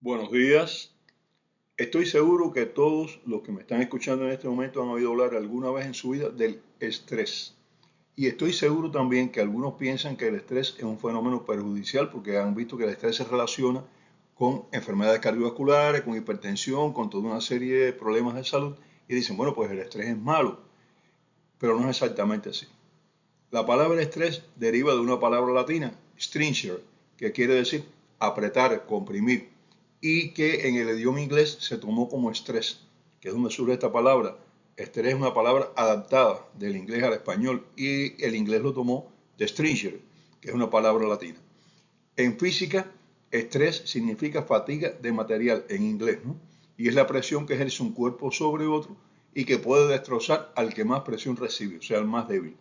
Buenos días. Estoy seguro que todos los que me están escuchando en este momento han oído hablar alguna vez en su vida del estrés. Y estoy seguro también que algunos piensan que el estrés es un fenómeno perjudicial porque han visto que el estrés se relaciona con enfermedades cardiovasculares, con hipertensión, con toda una serie de problemas de salud y dicen, bueno, pues el estrés es malo, pero no es exactamente así. La palabra estrés deriva de una palabra latina, stringere, que quiere decir apretar, comprimir, y que en el idioma inglés se tomó como estrés, que es donde surge esta palabra. Estrés es una palabra adaptada del inglés al español y el inglés lo tomó de stringere, que es una palabra latina. En física, estrés significa fatiga de material en inglés, ¿no? Y es la presión que ejerce un cuerpo sobre otro y que puede destrozar al que más presión recibe, o sea, al más débil.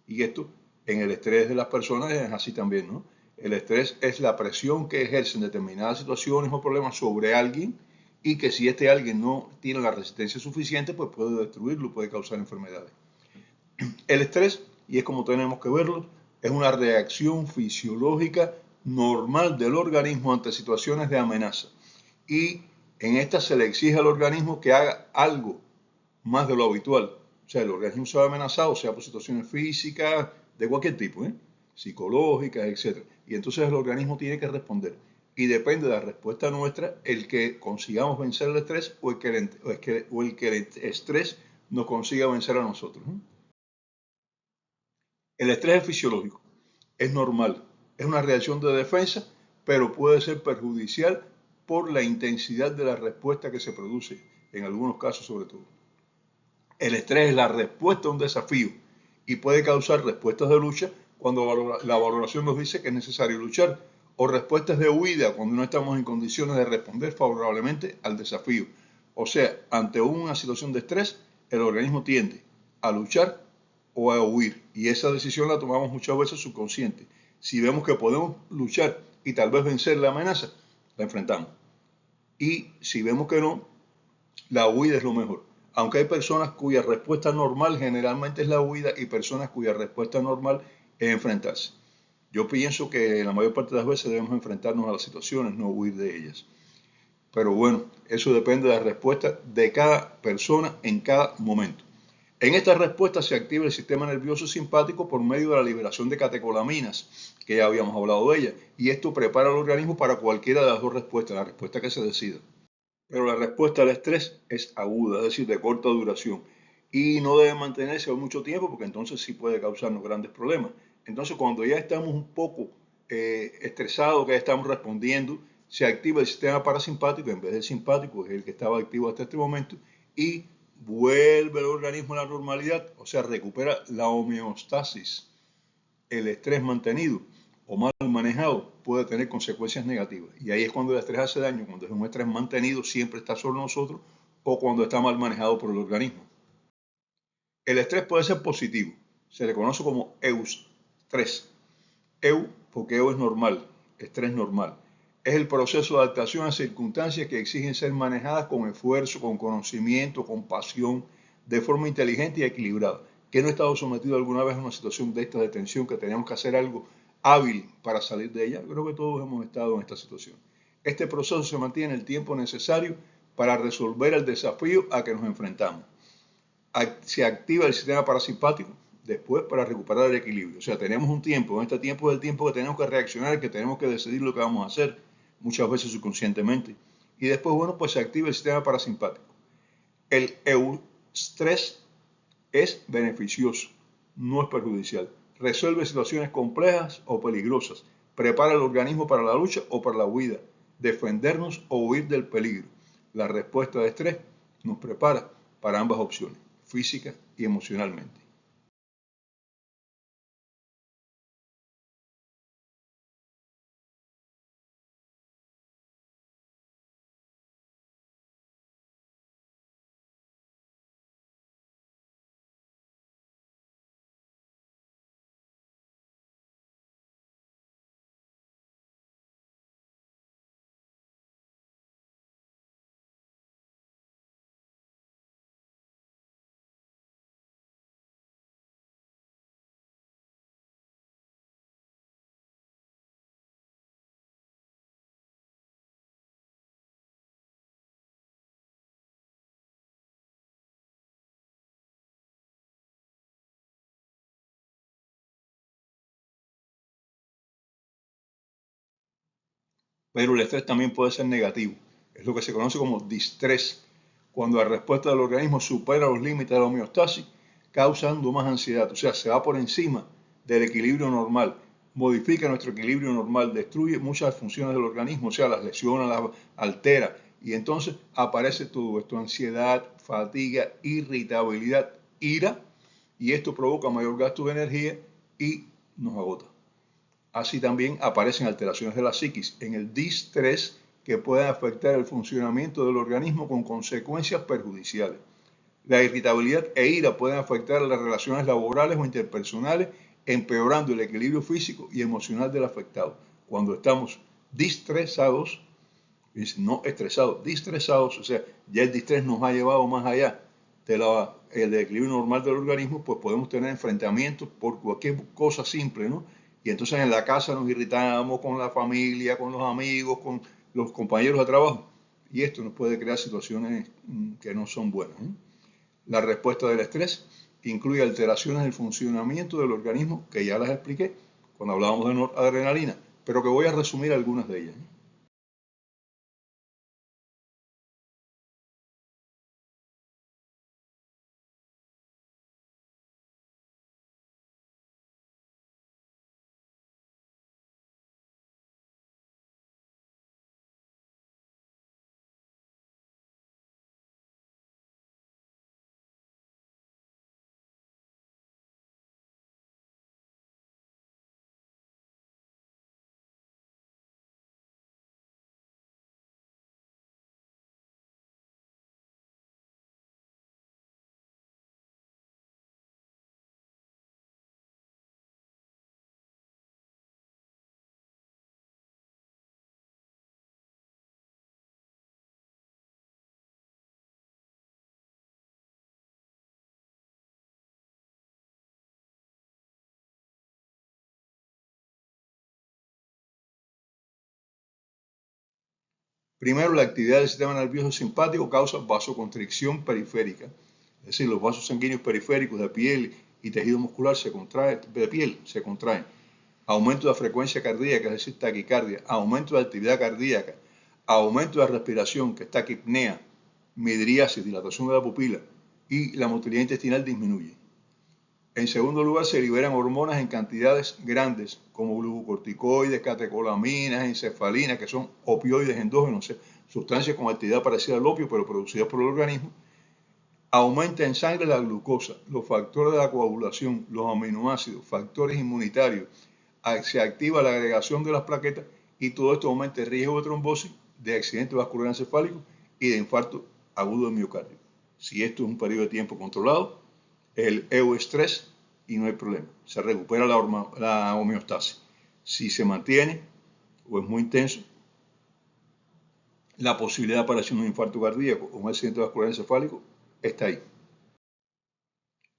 Y esto en el estrés de las personas es así también, ¿no? El estrés es la presión que ejercen determinadas situaciones o problemas sobre alguien y que si este alguien no tiene la resistencia suficiente, pues puede destruirlo, puede causar enfermedades. El estrés, y es como tenemos que verlo, es una reacción fisiológica normal del organismo ante situaciones de amenaza. Y en esta se le exige al organismo que haga algo más de lo habitual. O sea, el organismo se ve amenazado, sea por situaciones físicas, de cualquier tipo, psicológicas, etc. Y entonces el organismo tiene que responder. Y depende de la respuesta nuestra el que consigamos vencer el estrés o el que el estrés nos consiga vencer a nosotros. El estrés es fisiológico, es normal, es una reacción de defensa, pero puede ser perjudicial por la intensidad de la respuesta que se produce, en algunos casos sobre todo. El estrés es la respuesta a un desafío y puede causar respuestas de lucha cuando la valoración nos dice que es necesario luchar, o respuestas de huida cuando no estamos en condiciones de responder favorablemente al desafío. O sea, ante una situación de estrés, el organismo tiende a luchar o a huir, y esa decisión la tomamos muchas veces subconsciente. Si vemos que podemos luchar y tal vez vencer la amenaza, la enfrentamos. Y si vemos que no, la huida es lo mejor. Aunque hay personas cuya respuesta normal generalmente es la huida y personas cuya respuesta normal es enfrentarse. Yo pienso que la mayor parte de las veces debemos enfrentarnos a las situaciones, no huir de ellas. Pero bueno, eso depende de la respuesta de cada persona en cada momento. En esta respuesta se activa el sistema nervioso simpático por medio de la liberación de catecolaminas, que ya habíamos hablado de ella, y esto prepara al organismo para cualquiera de las dos respuestas, la respuesta que se decida. Pero la respuesta al estrés es aguda, es decir, de corta duración. Y no debe mantenerse por mucho tiempo porque entonces sí puede causarnos grandes problemas. Entonces, cuando ya estamos un poco estresados, que ya estamos respondiendo, se activa el sistema parasimpático en vez del simpático, que es el que estaba activo hasta este momento, y vuelve el organismo a la normalidad, o sea, recupera la homeostasis. El estrés mantenido o mal manejado puede tener consecuencias negativas. Y ahí es cuando el estrés hace daño, cuando es un estrés mantenido, siempre está sobre nosotros, o cuando está mal manejado por el organismo. El estrés puede ser positivo, se le conoce como eustrés. Eu, porque eu es normal, estrés normal. Es el proceso de adaptación a circunstancias que exigen ser manejadas con esfuerzo, con conocimiento, con pasión, de forma inteligente y equilibrada. Que no he estado sometido alguna vez a una situación de esta de tensión que teníamos que hacer algo hábil para salir de ella. Creo que todos hemos estado en esta situación. Este proceso se mantiene el tiempo necesario para resolver el desafío a que nos enfrentamos. Se activa el sistema parasimpático después para recuperar el equilibrio. O sea, tenemos un tiempo, en este tiempo es el tiempo que tenemos que reaccionar, que tenemos que decidir lo que vamos a hacer, muchas veces subconscientemente. Y después, bueno, pues se activa el sistema parasimpático. El eustrés es beneficioso, no es perjudicial. Resuelve situaciones complejas o peligrosas. Prepara el organismo para la lucha o para la huida. Defendernos o huir del peligro. La respuesta de estrés nos prepara para ambas opciones, física y emocionalmente. Pero el estrés también puede ser negativo. Es lo que se conoce como distrés, cuando la respuesta del organismo supera los límites de la homeostasis, causando más ansiedad. O sea, se va por encima del equilibrio normal, modifica nuestro equilibrio normal, destruye muchas funciones del organismo, o sea, las lesiona, las altera. Y entonces aparece todo esto: ansiedad, fatiga, irritabilidad, ira, y esto provoca mayor gasto de energía y nos agota. Así también aparecen alteraciones de la psiquis en el distrés que pueden afectar el funcionamiento del organismo con consecuencias perjudiciales. La irritabilidad e ira pueden afectar las relaciones laborales o interpersonales, empeorando el equilibrio físico y emocional del afectado. Cuando estamos distresados, no estresados, distresados, o sea, ya el distrés nos ha llevado más allá del equilibrio normal del organismo, pues podemos tener enfrentamientos por cualquier cosa simple, ¿no? Y entonces en la casa nos irritamos con la familia, con los amigos, con los compañeros de trabajo. Y esto nos puede crear situaciones que no son buenas, ¿eh? La respuesta del estrés incluye alteraciones del funcionamiento del organismo, que ya las expliqué cuando hablábamos de noradrenalina, pero que voy a resumir algunas de ellas. Primero, la actividad del sistema nervioso simpático causa vasoconstricción periférica, es decir, los vasos sanguíneos periféricos de piel y tejido muscular se contraen, de piel se contraen. Aumento de la frecuencia cardíaca, es decir, taquicardia, aumento de la actividad cardíaca, aumento de la respiración, que es taquipnea, midriasis, dilatación de la pupila, y la motilidad intestinal disminuye. En segundo lugar, se liberan hormonas en cantidades grandes, como glucocorticoides, catecolaminas, encefalinas, que son opioides endógenos, sustancias con actividad parecida al opio, pero producidas por el organismo. Aumenta en sangre la glucosa, los factores de la coagulación, los aminoácidos, factores inmunitarios. Se activa la agregación de las plaquetas y todo esto aumenta el riesgo de trombosis, de accidente vascular encefálico y de infarto agudo de miocardio. Si esto es un periodo de tiempo controlado, el euestrés y no hay problema. Se recupera la homeostasis. Si se mantiene o es muy intenso, la posibilidad de aparición de un infarto cardíaco o un accidente vascular encefálico está ahí.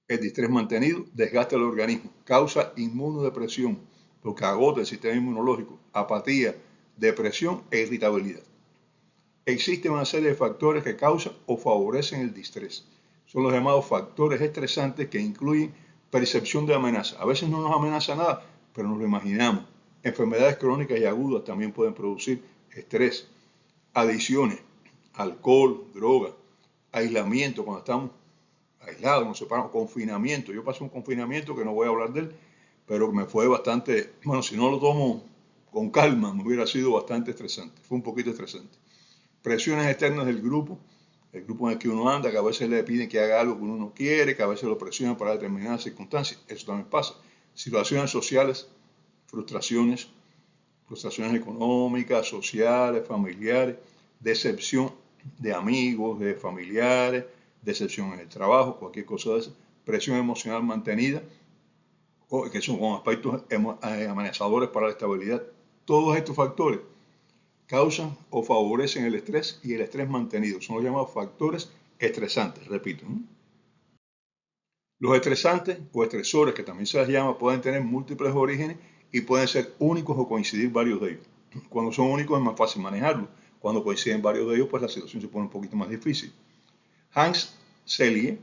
El distrés mantenido desgasta el organismo, causa inmunodepresión, porque agota el sistema inmunológico, apatía, depresión e irritabilidad. Existen una serie de factores que causan o favorecen el distrés. Son los llamados factores estresantes, que incluyen percepción de amenaza. A veces no nos amenaza nada, pero nos lo imaginamos. Enfermedades crónicas y agudas también pueden producir estrés. Adicciones, alcohol, droga, aislamiento, cuando estamos aislados, nos separamos, confinamiento. Yo pasé un confinamiento que no voy a hablar de él, pero que me fue bastante, bueno, si no lo tomo con calma, me hubiera sido bastante estresante. Fue un poquito estresante. Presiones externas del grupo, el grupo en el que uno anda, que a veces le piden que haga algo que uno no quiere, que a veces lo presionan para determinadas circunstancias, eso también pasa. Situaciones sociales, frustraciones, frustraciones económicas, sociales, familiares, decepción de amigos, de familiares, decepción en el trabajo, cualquier cosa de eso, presión emocional mantenida, que son con aspectos amenazadores para la estabilidad. Todos estos factores causan o favorecen el estrés y el estrés mantenido. Son los llamados factores estresantes, repito. Los estresantes o estresores, que también se les llama, pueden tener múltiples orígenes y pueden ser únicos o coincidir varios de ellos. Cuando son únicos es más fácil manejarlos. Cuando coinciden varios de ellos, pues la situación se pone un poquito más difícil. Hans Selye,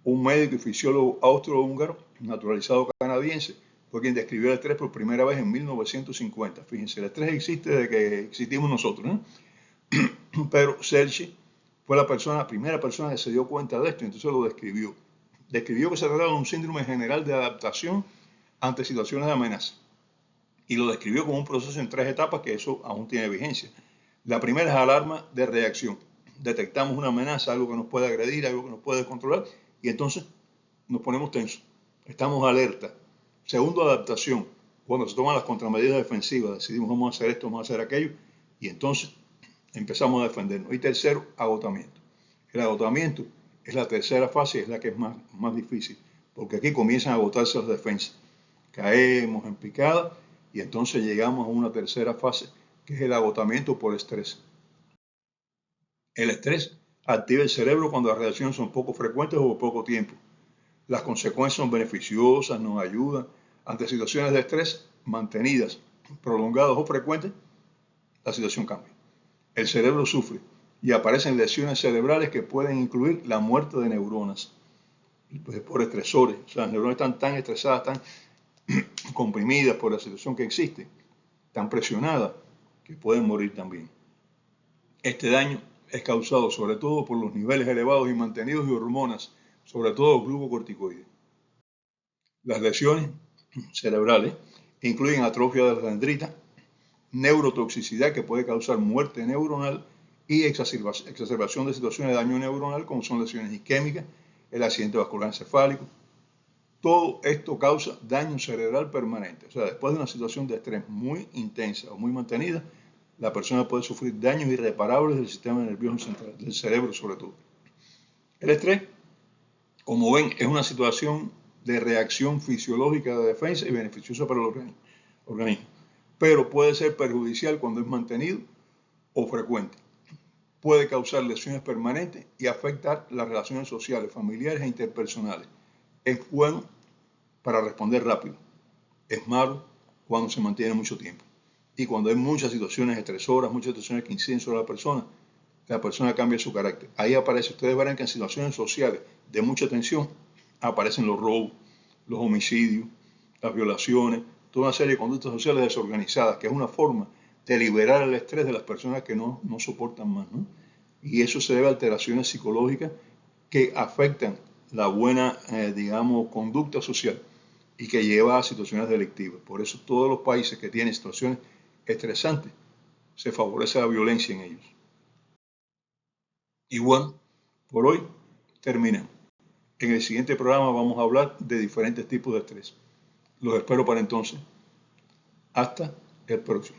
un médico y fisiólogo austrohúngaro, naturalizado canadiense, fue quien describió el estrés por primera vez en 1950. Fíjense, el estrés existe desde que existimos nosotros, ¿no? Pero Serge fue la primera persona que se dio cuenta de esto y entonces lo describió. Describió que se trataba de un síndrome general de adaptación ante situaciones de amenaza. Y lo describió como un proceso en 3 etapas que eso aún tiene vigencia. La primera es alarma de reacción. Detectamos una amenaza, algo que nos puede agredir, algo que nos puede controlar, y entonces nos ponemos tensos. Estamos alerta. Segundo, adaptación. Cuando se toman las contramedidas defensivas, decidimos vamos a hacer esto, vamos a hacer aquello, y entonces empezamos a defendernos. Y tercero, agotamiento. El agotamiento es la tercera fase y es la que es más difícil, porque aquí comienzan a agotarse las defensas. Caemos en picada y entonces llegamos a una tercera fase, que es el agotamiento por estrés. El estrés activa el cerebro cuando las reacciones son poco frecuentes o por poco tiempo. Las consecuencias son beneficiosas, nos ayudan. Ante situaciones de estrés mantenidas, prolongadas o frecuentes, la situación cambia. El cerebro sufre y aparecen lesiones cerebrales que pueden incluir la muerte de neuronas por estresores. O sea, las neuronas están tan estresadas, tan comprimidas por la situación que existe, tan presionadas, que pueden morir también. Este daño es causado sobre todo por los niveles elevados y mantenidos de hormonas, sobre todo glucocorticoides. Las lesiones cerebrales incluyen atrofia de la dendrita, neurotoxicidad que puede causar muerte neuronal y exacerbación de situaciones de daño neuronal como son lesiones isquémicas, el accidente vascular encefálico. Todo esto causa daño cerebral permanente. O sea, después de una situación de estrés muy intensa o muy mantenida, la persona puede sufrir daños irreparables del sistema nervioso central, del cerebro sobre todo. El estrés, como ven, es una situación de reacción fisiológica de defensa y beneficiosa para el organismo, pero puede ser perjudicial cuando es mantenido o frecuente. Puede causar lesiones permanentes y afectar las relaciones sociales, familiares e interpersonales. Es bueno para responder rápido. Es malo cuando se mantiene mucho tiempo. Y cuando hay muchas situaciones estresoras, muchas situaciones que inciden sobre la persona cambia su carácter. Ahí aparece, ustedes verán que en situaciones sociales de mucha tensión aparecen los robos, los homicidios, las violaciones, toda una serie de conductas sociales desorganizadas, que es una forma de liberar el estrés de las personas que no soportan más, ¿no? Y eso se debe a alteraciones psicológicas que afectan la buena, conducta social y que lleva a situaciones delictivas. Por eso todos los países que tienen situaciones estresantes, se favorece la violencia en ellos. Y bueno, por hoy terminamos. En el siguiente programa vamos a hablar de diferentes tipos de estrés. Los espero para entonces. Hasta el próximo.